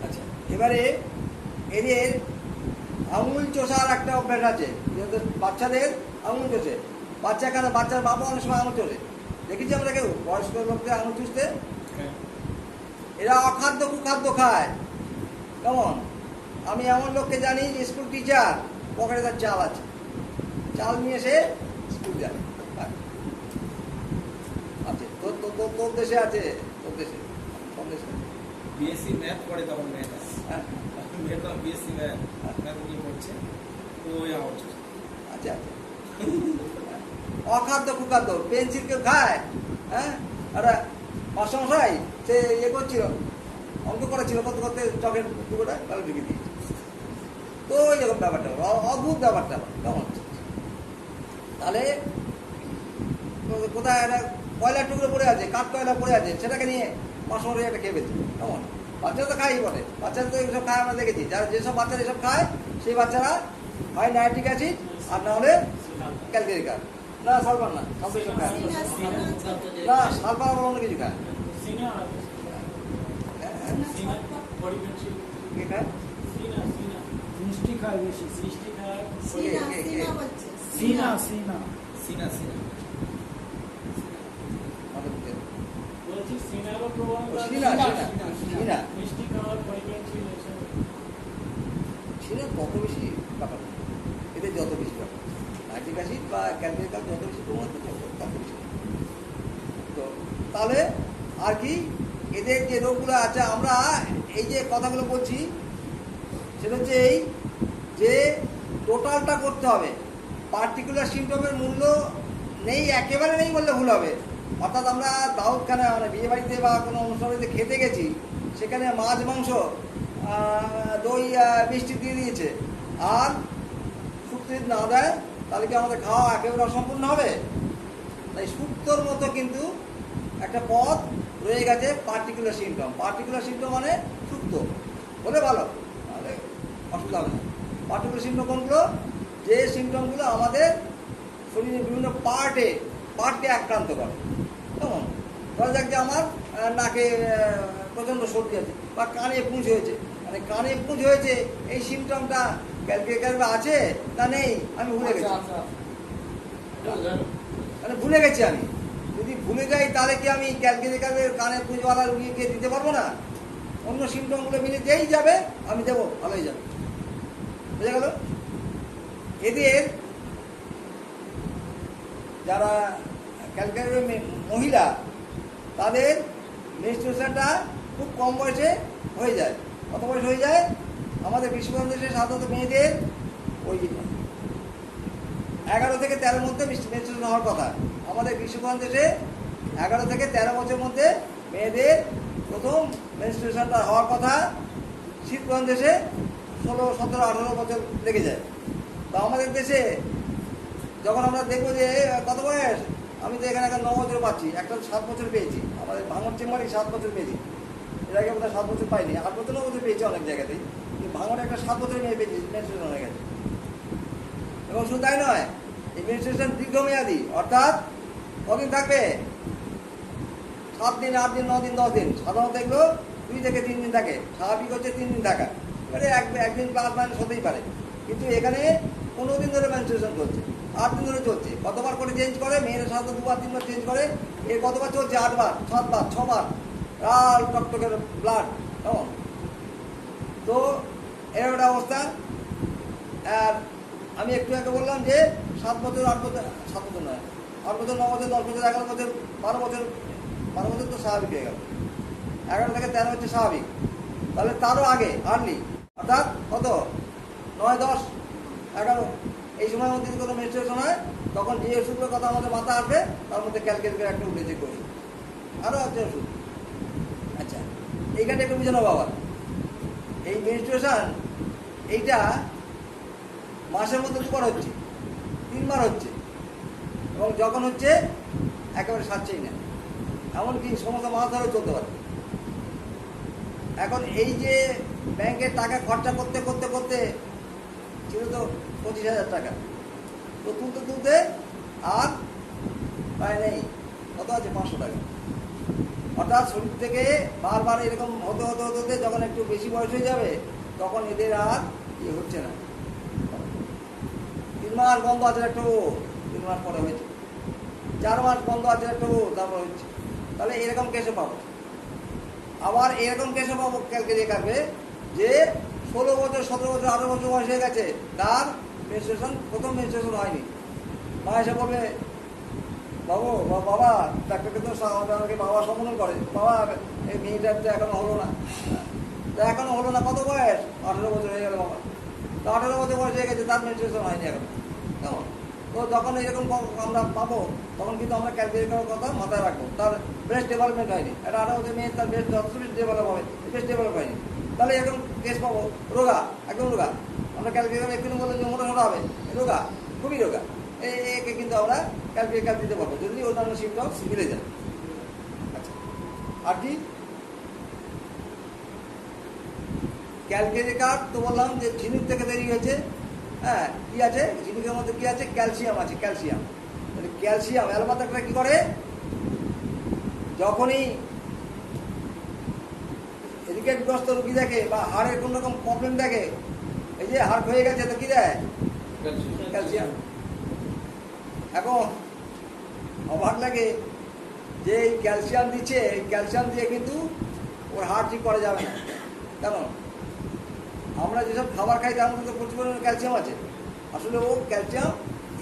আচ্ছা, এবারে এদের আঙুল চষার একটা অভ্যাস আছে। যেহেতু বাচ্চাদের আঙুল চষে, বাচ্চার বাবা অনেক সময় আঙুল চষে, দেখেছি আমরা কেউ বয়স্ক লোকদের আঙুল চুষতে। এরা অখাদ্য কুখাদ্য খায়। কেমন? আমি এমন লোককে জানি যে স্কুল টিচার, পকেটে তার চাল আছে, চাল নিয়ে এসে স্কুল যায়। আছে তোর দেশে আছে, তোর দেশে সব দেশে। বিএসসি ম্যাথ পড়ে তখন মেয়েটা, হ্যাঁ মেয়ে তখন বিএসসি ম্যাথ নিয়ে পড়ছে, তো ওই আমার আচ্ছা আচ্ছা। অখাদ্য কুখাদ্য পেন্সিল কেউ খায়? হ্যাঁ, একটা মাস্টারমশাই সে ইয়ে করছিল, অঙ্ক করেছিল, করতে করতে চকের টুকোটা তাহলে ঢুকে দিয়েছে। তো এরকম ব্যাপারটা অদ্ভুত ব্যাপারটা কেমন হচ্ছে। তাহলে কোথায় একটা কয়লার টুকরো পড়ে আছে, কাঠ কয়লা পড়ে আছে, সেটাকে নিয়ে মাস্টারমশাই একটা খেয়ে ফেলছে। কেমন? বাচ্চারা তো খায়ই বটে, বাচ্চারা তো এইসব খায় আমরা দেখেছি। যারা যেসব বাচ্চারা এসব খায় সেই বাচ্চারা হয় নাইট্রিক অ্যাসিড আর না হলে ক্যালকুলেটার, না সালফার, না সালফার এসব খায় না, সালফার আবার অন্য কিছু খায়। কে খায়? মিষ্টি খায় বেশি, মিষ্টি খায়। সিনা সিনা সিনা সিনা সিনা বলছি সিনারও প্রবণতা। সিনা মিষ্টি খাওয়ার পরিবেশী সিনা কত বেশি ব্যাপার, এদের যত বেশি ব্যাপার নাইট্রিক অ্যাসিড বা ক্যালকুলেটার যত বেশি প্রমাণ তত বেশি। তো তাহলে আর কি এদের যে রোগগুলো আছে, আমরা এই যে কথাগুলো বলছি সেটা হচ্ছে এই যে টোটালটা করতে হবে। পার্টিকুলার সিমটমের মূল্য নেই, একেবারে নেই বললে ভুল হবে। অর্থাৎ আমরা দাউদখানা মানে বিয়ে বাড়িতে বা কোনো অনুষ্ঠানে খেতে গেছি, সেখানে মাছ মাংস দই মিষ্টি দিয়ে দিয়েছে, আর শুক্তো যদি না দেয় তাহলে কি আমাদের খাওয়া একেবারে অসম্পূর্ণ হবে? তাই শুক্তোর মতো কিন্তু একটা পদ রয়ে গেছে পার্টিকুলার সিমটম। পার্টিকুলার সিমটম মানে শুক্তো বলে ভালো, তাহলে অসুবিধা হবে না। পার্টিকুলার সিমটম কোনগুলো? যে সিমটমগুলো আমাদের শরীরের বিভিন্ন পার্টকে আক্রান্ত করে। কেমন? ধরা যাক যে আমার নাকে প্রচণ্ড সর্দি আছে, বা কানে পুঁজ হয়েছে। মানে কানে পুঁজ হয়েছে, এই সিমটমটা ক্যালকুলেটারে আছে তা নেই, আমি ভুলে গেছি। মানে ভুলে গেছি আমি। যদি ভুলে যাই তাহলে কি আমি ক্যালকুলেটারের কানে পুঁজওয়ালা রুগীকে দিতে পারবো না? অন্য সিমটমগুলো মিলে যেই যাবে আমি দেবো, ভালোই যাবে। বুঝে গেল? এদের যারা ক্যালকুলেটর মহিলা, তাদের মেনস্ট্রুয়েশনটা খুব কম বয়সে হয়ে যায়। কত বয়স হয়ে যায়? আমাদের বিশ্বপ্রধান দেশে সাধারণত মেয়েদের ওই 11 থেকে 13 মধ্যে মেনস্ট্রুয়েশন হওয়ার কথা। আমাদের বিশ্বপ্রধান দেশে 11 থেকে 13 বছরের মধ্যে মেয়েদের প্রথম মেনস্ট্রুয়েশনটা হওয়ার কথা। শীতপ্রধান দেশে 16, 17, 18 বছর লেগে যায়। তো আমাদের দেশে যখন আমরা দেখবো যে কত বয়স, আমি তো এখানে একটা 9 বছর পাচ্ছি, একটা 7 বছর পেয়েছি। আমাদের ভাঙর চেম্বারে 7 বছর পেয়েছি, এর আগে বোধহয় 7 বছর পাইনি, 8 বছর 9 বছর পেয়েছি অনেক জায়গাতেই। কিন্তু ভাঙরে একটা 7 বছরের মেয়ে পেয়েছি, মেনস্ট্রুয়েশন হয়ে গেছে। এবং শুধু তাই নয়, এই মেনস্ট্রুয়েশন দীর্ঘমেয়াদী, অর্থাৎ কদিন থাকবে? 7 দিন, 8 দিন, 9 দিন, 10 দিন। সাধারণত এগুলো 2 থেকে 3 দিন থাকে, স্বাভাবিক হচ্ছে 3 দিন থাকা। এবারে একদিন প্লাস মাইনাস হতেই পারে, কিন্তু এখানে 15 দিন ধরে মেনস্ট্রুয়েশন চলছে, 8 দিন ধরে চলছে। কতবার করে চেঞ্জ করে? মেয়েরা সাধারণত 2 বার 3 বার চেঞ্জ করে। এর কতবার চলছে? 8 বার, 7 বার, 6 বার, লাল টকটকের ব্লাড। কেমন? তো এরকম একটা অবস্থা। আর আমি একটু আগে বললাম যে 7 বছর, 8 বছর, 7 বছর নয়, 8 বছর, 9 বছর, 10 বছর, 11 বছর, 12 বছর, 12 বছর তো স্বাভাবিক হয়ে গেল। 11 থেকে 13 হচ্ছে স্বাভাবিক, তাহলে তারও আগে আর্লি, অর্থাৎ কত 9, 10, 11 এই সময়ের মধ্যে যদি কোনো মেনস্ট্রুয়েশন হয় তখন যে ওষুধগুলোর কথা আমাদের মাথা আসবে তার মধ্যে ক্যালকেট করে একটা উল্লেখ করি। আরও আছে ওষুধ। আচ্ছা, এইখানে একটু বুঝে নেবো আবার, এই মেনস্ট্রুয়েশন এইটা মাসের মধ্যে 2 বার হচ্ছে, 3 বার হচ্ছে, এবং যখন হচ্ছে একেবারে সারছেই না, এমনকি সমস্ত মাস ধরেও চলতে পারে। এখন এই যে ব্যাংকের টাকা খরচা করতে করতে করতে ছিল তো 25,000 টাকা, তো তুলতে তুলতে আর প্রায় নেই, কত আছে 500 টাকা। অর্থাৎ শরীর থেকে বারবার এরকম হতে হতে হতে হতে যখন একটু বেশি বয়স হয়ে যাবে তখন এদের আর ইয়ে হচ্ছে না। 3 মাস বন্ধ আছে একটু, 3 মাস পরে হয়েছে, 4 মাস বন্ধ আছে একটু, তারপর হচ্ছে। তাহলে এরকম কেসে পাবো। আবার এরকম কেসে পাবো ক্যালকুলেট করবে যে 16 বছর, 17 বছর, 18 বছর বয়স হয়ে গেছে, তার মেনস্ট্রুয়েশন, প্রথম মেনস্ট্রুয়েশন হয়নি। মা এসে বলবে, বাবু বা বাবা, ডাক্তারকে তো আমাকে বাবা সম্বোধন করে, বাবা এই মেয়েটার তো এখনো হলো না। তো এখনো হলো না, কত বয়স? 18 বছর হয়ে গেল বাবা। তো 18 বছর বয়স হয়ে গেছে, তার মেনস্ট্রুয়েশন হয়নি এখন, কেমন? তো যখন এরকম আমরা পাবো তখন কিন্তু আমরা ক্যালকুলেট করার কথা মাথায় রাখবো, তার ব্রেস্ট ডেভেলপমেন্ট হয়নি। এটা 18 বছর মেয়ে, তার ব্রেস্ট যথেষ্ট ডেভেলপ হবে, ব্রেস্ট ডেভেলপ হয়নি, তাহলে এরকম কেস পাবো। রোগা, একদম রোগা, আমরা ক্যালকুলেট একটু বললে যে মোটা মোটা হবে, রোগা, খুবই রোগা, একে কিন্তু আমরা ক্যালকুলেট দিতে পারবো যদি অন্যান্য সিমটমস মিলে যায়। আচ্ছা, আর কি ক্যালকুলেট তো বললাম যে ঝিনুক থেকে তৈরি হয়েছে। হ্যাঁ, কি আছে ঝিনুকের মধ্যে? কি আছে? ক্যালসিয়াম আছে, ক্যালসিয়াম। তাহলে ক্যালসিয়াম অ্যালোপ্যাথিকরা কি করে, যখনই রিকেটগ্রস্ত রোগী দেখে বা হাড়ের কোন রকম প্রবলেম দেখে, এই যে হাড় হয়ে গেছে, তো কি দেয়? ক্যালসিয়াম। এখন অবাক লাগে যে এই ক্যালসিয়াম দিচ্ছে, এই ক্যালসিয়াম দিয়ে কিন্তু ওর হাড় ঠিক করা যাবে না। কেন? আমরা যেসব খাবার খাই তার মধ্যে প্রচুর পরিমাণে ক্যালসিয়াম আছে। আসলে ও ক্যালসিয়াম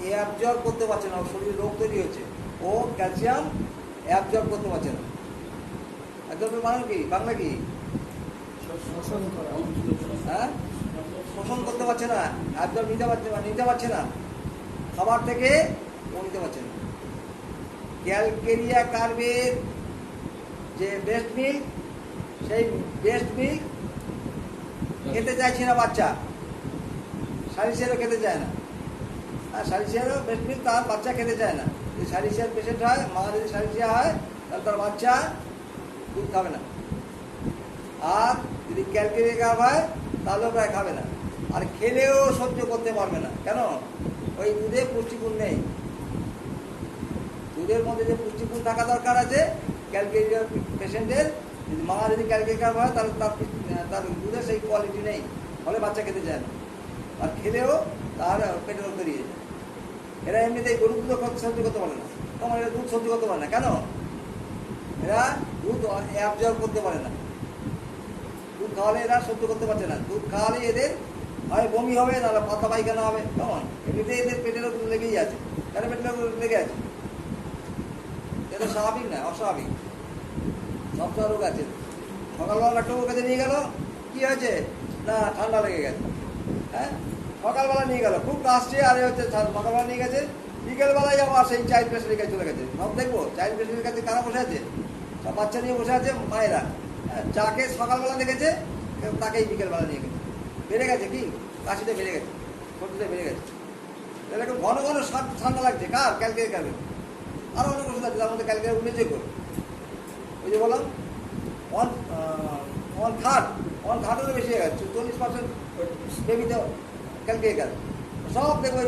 অ্যাবজর্ব করতে পারছে না, ওর শরীরে রোগ তৈরি হচ্ছে, ও ক্যালসিয়াম অ্যাবজর্ব করতে পারছে না। অ্যাবজর্বের মানে কি? বাংলা কি? হ্যাঁ, শোষণ করতে পারছে না, অ্যাবজর্ব নিতে পারছে না, খাবার থেকে ও নিতে পারছে না। ক্যালকেরিয়া কার্ভের যে ব্রেস্ট মিল্ক, সেই ব্রেস্ট মিল্ক খেতে চাইছে না বাচ্চা, সারিসিয়ারও খেতে চায় না। আর সারিসিয়ারও ব্রেস্ট মিল্ক তার বাচ্চা খেতে চায় না। যদি সারিসিয়ার পেশেন্ট হয়, মা যদি সারিসিয়া হয়, তাহলে তার বাচ্চা দুধ খাবে না। আর যদি ক্যালকেরিয়া কার্ভ হয় তাহলেও প্রায় খাবে না, আর খেলেও সহ্য করতে পারবে না। কেন? ওই দুধে পুষ্টিগুণ নেই। দুধের মধ্যে যে পুষ্টিগুণ থাকা দরকার আছে ক্যালকেরিয়া পেশেন্টের, যদি মা যদি ক্যালকেরিয়া কার্ভ হয় তাহলে তার দুধের সেই কোয়ালিটি নেই, ফলে বাচ্চা খেতে চায় না, আর খেলেও তার পেটের রোগ বেরিয়ে যায়। এরা এমনিতেই গরুর দুধ সহ্য করতে পারে না, তোমার এরা দুধ সহ্য করতে পারে না। কেন? এরা দুধ অ্যাবজর্ব করতে পারে না। দুধ খাওয়ালে এরা সহ্য করতে পারছে না। দুধ খাওয়ালে এদের হয় বমি হবে, নাহলে পাতা পায়খানা হবে। কেমন? এমনিতেই এদের পেটের রোগ লেগেই আছে। কেন পেটের রোগ লেগে আছে? এটা স্বাভাবিক না, অস্বাভাবিক। সবসময় রোগ আছে। সকালবেলা ডাক্তারবাবুর কাছে নিয়ে গেল, কি হয়েছে? না ঠান্ডা লেগে গেছে। হ্যাঁ, সকালবেলা নিয়ে গেল, খুব কাশছে, আর হচ্ছে সকালবেলা নিয়ে গেছে, বিকেলবেলায় আবার সেই চাইল্ড পেশেন্টের কাছে চলে গেছে। সব দেখবো চাইল্ড পেশেন্টের কাছে কারা বসে আছে? সব বাচ্চা নিয়ে বসে আছে মায়েরা। যাকে সকালবেলা দেখেছে তাকেই বিকেলবেলা নিয়ে গেছে। বেড়ে গেছে কি? কাশিটা বেড়ে গেছে, সর্দিটা বেড়ে গেছে। এরকম ঘন ঘন ঠান্ডা লাগছে। কার? ক্যালকেরিয়া কার্ভের। আরও অনেক ওষুধ আছে, তার মধ্যে ক্যালকেরিয়া উল্লেখ করে। ওই যে বললাম 1/3 বেশি হয়ে গেছে, 40% বেবিতে ক্যালকেরিয়া কার্ভ। সব দেখবো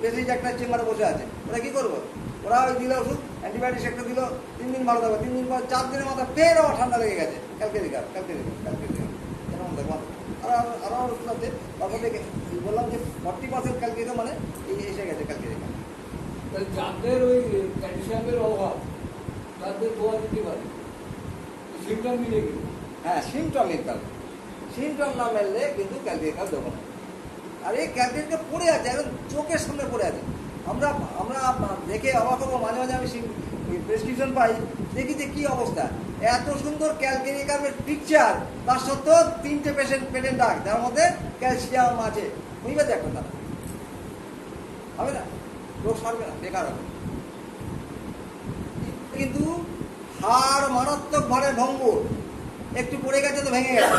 বেশি একটা চেম্বারে বসে আছে। ওরা কী করবো? ওরা ওই দিল ওষুধ, অ্যান্টিবায়োটিক একটা দিল, 3 দিন ভালো থাকবে, 3 দিন পর 4 দিনের মাথা ফের আবার ঠান্ডা লেগে গেছে। ক্যালকেরিয়া কার্ভ, ক্যালকেরিয়া এরকম দেখবো। আরও ওষুধ আছে, তারপর থেকে বললাম যে 40% ক্যালকেরিয়া মানে এই এসে গেছে ক্যালকেরিয়া কার্ভ। তাহলে যাদের ওই ক্যালসিয়ামের অভাব তাদের দোয়া দিতে পারে, সিমটম মিলে গেল। হ্যাঁ, সিমটম মিলতে হবে। সিমটম না মেললে কিন্তু ক্যালকেরিয়া কার্ভ দেবো না। আর এই ক্যালকেরিয়া পড়ে আছে, একদম চোখের সামনে পড়ে আছে। আমরা আমরা দেখে অবাক হবো, মাঝে মাঝে আমি প্রেসক্রিপশন পাই, দেখি যে কী অবস্থা। এত সুন্দর ক্যালকেরিয়ামের পিকচার, তার সত্ত্বেও 3টে পেটেন্ট ডাক, যার মধ্যে ক্যালসিয়াম আছে। বুঝবে তো এখন তারা হবে না, রোগ সারবে না, বেকার হবে। কিন্তু হাড় মারাত্মক ভাবে ভঙ্গুর, একটু পড়ে গেছে তো ভেঙে গেছে।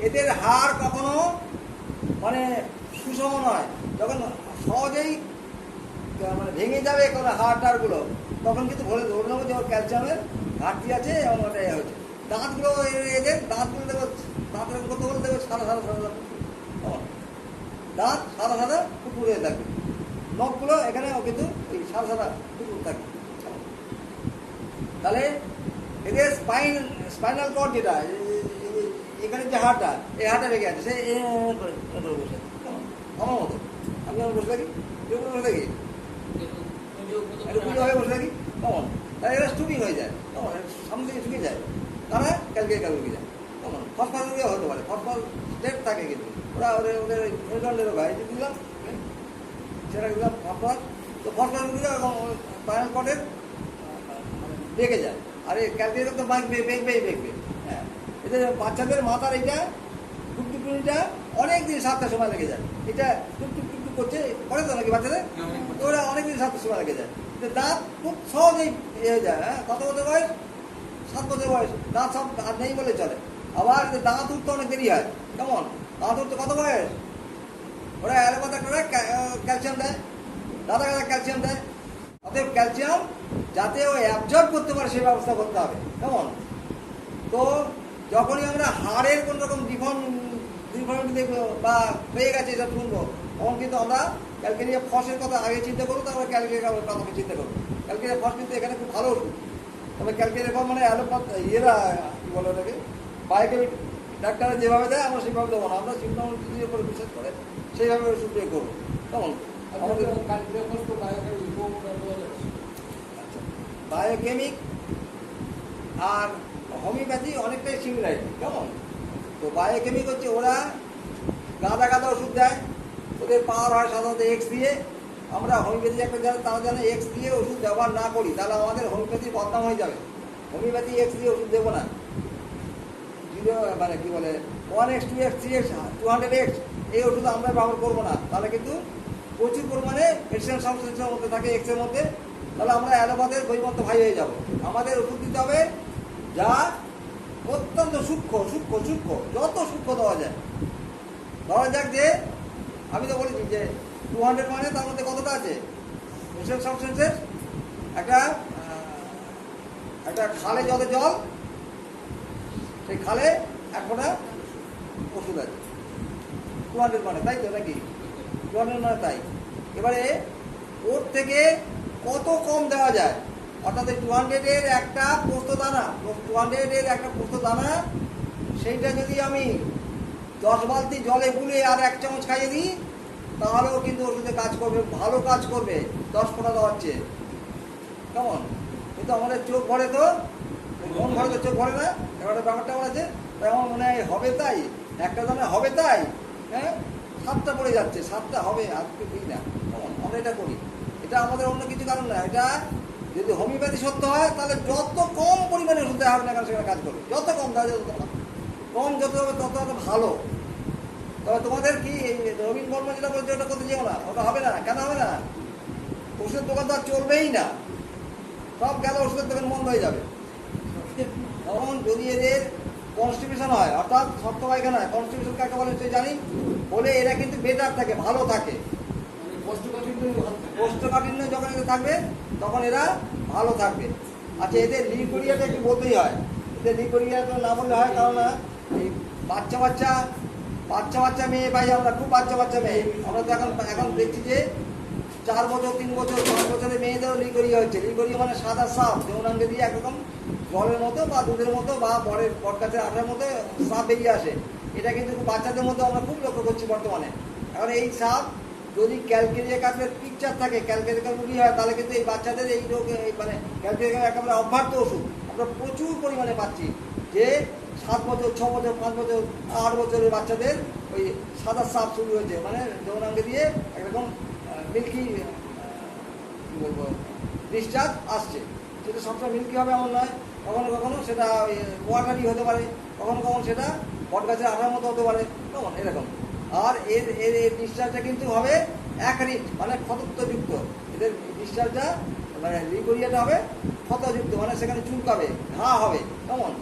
এদের হাড় কখনো মানে সুষম নয়, যখন সহজেই মানে ভেঙে যাবে কোনো হাড় টাড়গুলো, তখন কিন্তু ধরে নেবো যে ওর ক্যালসিয়ামের ঘাটতি আছে এবং ওটা হয়েছে। দাঁতগুলো এদের দাঁতগুলো দেখো, দাঁতের কত বলে দেখবে সাদা সাদা সাদা সাদা, দাঁত সাদা সাদা কুকুর হয়ে থাকবে, নখগুলো এখানেও কিন্তু এই সাদা সাদা কুকুর থাকবে। তাহলে এদের স্পাইনাল কর্ড যেটা এখানে যে হাড়টা, এই হাড়টা রেখে আছে, সে বসে আমার মতো, আমি আমার বসে থাকি, বসে থাকি, একটু পুজো হয়ে বসে থাকি, কেমন? তাহলে এরা স্টুপিং হয়ে যায়, কেমন? সামনে থেকে ঝুঁকে যায়, তারা ক্যালকুলেট যায়, কেমন? ফসফাস রোগেও হতে পারে, ফসফাস স্টেট থাকে, কিন্তু ওরা ওদের ওদের মেরুদণ্ডেরও গায়ে দিলাম, সেটা দিলাম ফসফাস। তো ফসফাস রোগীরা স্পাইনাল কর্ডের বেঁকে যায়, আর এই ক্যালকুলেটার তো বেঁকবে। হ্যাঁ, এদের বাচ্চাদের মাথার এইটা টুকটুকটা অনেক দিন সাতটার সময় লেগে যায়, এটা টুকটুক করছে করে তো নাকি বাচ্চাদের, ওরা অনেক দিন সাতটার সময় লেগে যায়। দাঁত খুব সহজেই হয়ে যায়। হ্যাঁ, কত বছর বয়স? 7 বছর বয়স, দাঁত সব আর নেই বলে চলে। আবার দাঁত উঠতে অনেক দেরি হয়, কেমন? দাঁত উঠতে কত বয়স? ওরা অ্যালোপ্যাথি ডাক্তাররা ক্যালসিয়াম দেয়, দাদা ক্যালসিয়াম দেয়। অতএব ক্যালসিয়াম যাতে ও অ্যাবজর্ব করতে পারে সেই ব্যবস্থা করতে হবে, কেমন? তো যখনই আমরা হাড়ের কোন রকম ডিফর্মিটি দেখবো বা হয়ে গেছে এটা শুনবো, তখন কিন্তু আমরা ক্যালকেরিয়া ফসের কথা আগে চিন্তা করবো, তারপরে ক্যালকেরিয়া কথা চিন্তা করবো। ক্যালকেরিয়া ফস কিন্তু এখানে খুব ভালো ওষুধ। তবে ক্যালকেরিয়া ফস মানে অ্যালোপ্যাথ ইয়েরা কী বলে ওটাকে, বায়োকেমিক ডাক্তাররা যেভাবে দেয় আমরা সেইভাবে দেবো না, আমরা সিমটমের উপরে বিশ্বাস করে সেইভাবে ওষুধ প্রয়োগ করবো, কেমন? আমাদের বায়োকেমিক আর হোমিওপ্যাথি অনেকটাই সিমিলারিটি, কেমন? তো বায়োকেমিক হচ্ছে ওরা গাদা ওষুধ দেয়, ওদের পাওয়ার হয় সাধারণত এক্স দিয়ে। আমরা হোমিওপ্যাথি একটা যারা তারা যেন এক্স দিয়ে ওষুধ ব্যবহার না করি, তাহলে আমাদের হোমিওপ্যাথির বদনাম হয়ে যাবে। হোমিওপ্যাথি এক্স দিয়ে ওষুধ দেবো না, 0 মানে কী বলে 1x 2x 3x 200x এই ওষুধ আমরা ব্যবহার করবো না, তাহলে কিন্তু প্রচুর পরিমাণে এডিশনাল সাবস্টেন্সের মধ্যে থাকে এক্সের মধ্যে, তাহলে আমরা অ্যালোপ্যাথের বৈমত্য ভাই হয়ে যাব। আমাদের ওষুধ দিতে হবে যা অত্যন্ত সূক্ষ্ম, যত সূক্ষ্ম দেওয়া যায়। ধরা যাক যে আমি তো বলেছি যে 200 মানে তার মধ্যে কতটা আছে এডিশনাল সাবস্টেন্সের, একটা খালে জল, সেই খালে 1 ফোঁটা ওষুধ আছে 200 মানে, তাই তো নাকি? 200 মানে তাই। এবারে ওর থেকে কত কম দেওয়া যায়, অর্থাৎ 200-এর একটা পোস্ত দানা, সেইটা যদি আমি 10 বালতি জলে গুলে আর 1 চামচ খাইয়ে দিই, তাহলেও কিন্তু ওষুধে কাজ করবে, ভালো কাজ করবে 10 ফোঁটা দেওয়ার চেয়ে, কেমন? কিন্তু আমাদের চোখ ভরে তো, মন ভরে তো চোখ ভরে না। এবারে ব্যাপারটা আমার আছে, তাই আমার মনে হয় হবে তাই, একটা দানা হবে তাই, হ্যাঁ 7টা পড়ে যাচ্ছে, 7টা হবে আজকে দিই না, কেমন? আমরা এটা করি, এটা আমাদের অন্য কিছু কারণ না। এটা যদি হোমিওপ্যাথি সত্য হয়, তাহলে যত কম পরিমাণে ওষুধ দেওয়া হবে না কেন সেখানে কাজ করবে, যত কম দেওয়া যাবে কম যত হবে তত ভালো। তবে তোমাদের কি রবীন বর্মা যেটা বলছে ওটা করতে যেও না, ওটা হবে না। কেন হবে না? ওষুধের দোকান তো আর চলবেই না, সব গেল ওষুধের দোকান বন্ধ হয়ে যাবে। তখন যদি এদের কনস্টিপেশন হয়, অর্থাৎ শক্ত পায়খানা হয়, কনস্টিপেশন কাকে বলে সে জানি, বলে এরা কিন্তু বেটার থাকে, ভালো থাকে। কোষ্ঠকাঠিন্য যখন এদের থাকবে তখন এরা ভালো থাকবে। আচ্ছা, এদের লিকোরিয়াটা একটু বলতেই হয়, এদের লিকোরিয়া তো না বললে হয়, কারণ এই বাচ্চা মেয়ে পাই আমরা, খুব বাচ্চা মেয়ে। আমরা তো এখন দেখছি যে 4 বছর 3 বছর 5 বছরের মেয়েদেরও লিকোরিয়া হচ্ছে। লিকোরিয়া মানে সাদা সাপ, যৌনাঙ্গে দিয়ে একরকম জলের মতো বা দুধের মতো বা বটগাছের আঠার মতো সাপ বেরিয়ে আসে। এটা কিন্তু বাচ্চাদের মধ্যে আমরা খুব লক্ষ্য করছি বর্তমানে। এখন এই সাপ যদি ক্যালকেরিয়া কাপের পিকচার থাকে, ক্যালকেরিয়া কাপ রুগী হয়, তাহলে কিন্তু এই বাচ্চাদের এই রোগ মানে ক্যালকেরিয়া কাপ একেবারে অভ্যার্থ ওষুধ আমরা প্রচুর পরিমাণে পাচ্ছি। যে 7 বছর 6 বছর 5 বছর 8 বছরের বাচ্চাদের ওই সাদা সাপ শুরু হয়েছে, মানে যৌনাঙ্গে দিয়ে একরকম মিল্কি কী বলবো ডিসচার্জ আসছে। সেটা সবসময় মিল্কি হবে এমন নয়, কখনো কখনো সেটা কোয়াটারি হতে পারে, কখনো কখনো সেটা বট গাছের আঠার মতো হতে পারে, কেমন এরকম। আর এর এর এর ডিসচার্জটা কিন্তু হবে অ্যাকারিট, মানে ক্ষতত্বযুক্ত। এদের ডিসচার্জটা মানে রিগোরিয়াটা হবে ক্ষতযুক্ত, মানে সেখানে চুলকাবে, ঘা হবে, কেমন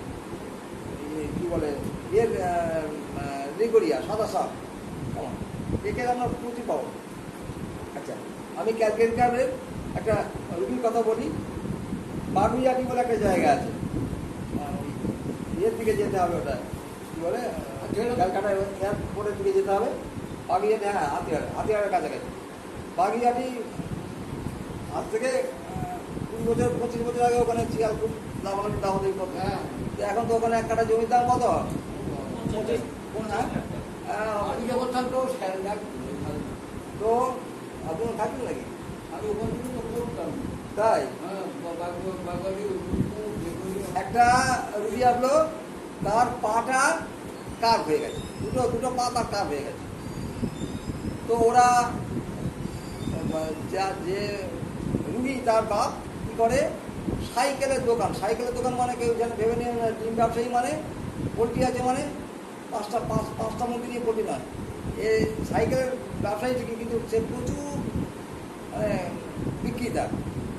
কি বলে এর রিগোরিয়া, সাদা সাপ, কেমন একে আমরা প্রচুর পাবো। আচ্ছা, আমি ক্যালকাটার একটা রুগীর কথা বলি। বাগুইয়াটি বলে একটা জায়গা আছে, ওই ইয়ের দিকে যেতে হবে, ওটা কী বলে ক্যালকাটা এয়ারপোর্টের দিকে যেতে হবে। বাগুইয়াটি, হ্যাঁ হাতিয়ারের কাছাকাছি। বাগুইয়াটি আজ থেকে 20 বছর 25 বছর আগে ওখানে শিয়াল খুব লাভালাভি দাওয়াতি করতো। হ্যাঁ এখন তো ওখানে এক কাটা জমির দাম কত? আমি যখন থাকতো স্যার তো আপনি থাকবেন নাকি? আমি ওখান থেকে তো করতাম। তাই হ্যাঁ বাঙালি একটা রুগী আসলো, তার পাটা কার্ভ হয়ে গেছে, দুটো পা তার কার্ভ হয়ে গেছে। তো ওরা যে রুগী তার বাপ কী করে, সাইকেলের দোকান মানে কেউ যেন ভেবে নিয়ে ডিম ব্যবসায়ী মানে পোলট্রি আছে, মানে পাঁচটা মুরগি দিয়ে পোলট্রি নয়, এই সাইকেলের ব্যবসায়ী থেকে, কিন্তু সে প্রচুর মানে বিক্রিতা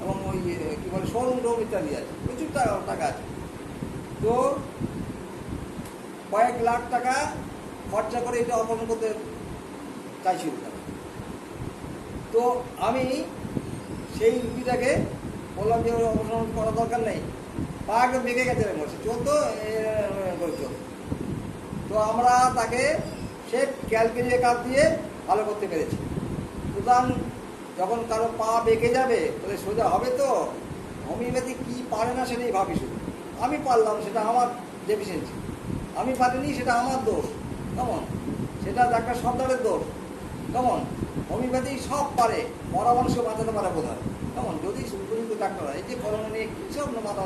এবং ওই কী বলে শোরুম টোরুম ইত্যাদি আছে, প্রচুর টাকা আছে। তো কয়েক লাখ টাকা খরচা করে এটা অপারেশন করতে চাইছিল তারা। তো আমি সেই রুগীটাকে বললাম যে অপারেশন করার দরকার নেই, পা একদম বেঁকে গেছে, সে চলতো করে চলতো। তো আমরা তাকে সে ক্যালকেরিয়া কাপ দিয়ে ভালো করতে পেরেছি। সুতরাং যখন কারো পা বেঁকে যাবে তাহলে সোজা হবে তো, হোমিওপ্যাথি কী পারে না সেটাই ভাবি শুধু। আমি পারলাম, সেটা আমার ডেফিসিয়েন্সি, আমি পারিনি সেটা আমার দোষ, কেমন সেটা ডাক্তার সর্দারের দোষ, কেমন হোমিওপ্যাথি সব পারে, মরা মানুষকে বাঁচাতে পারে বোধ হয়, কেমন যদি সুপ্রিম ডাক্তার হয়। এই যে করোনা নিয়ে কী সব মাথা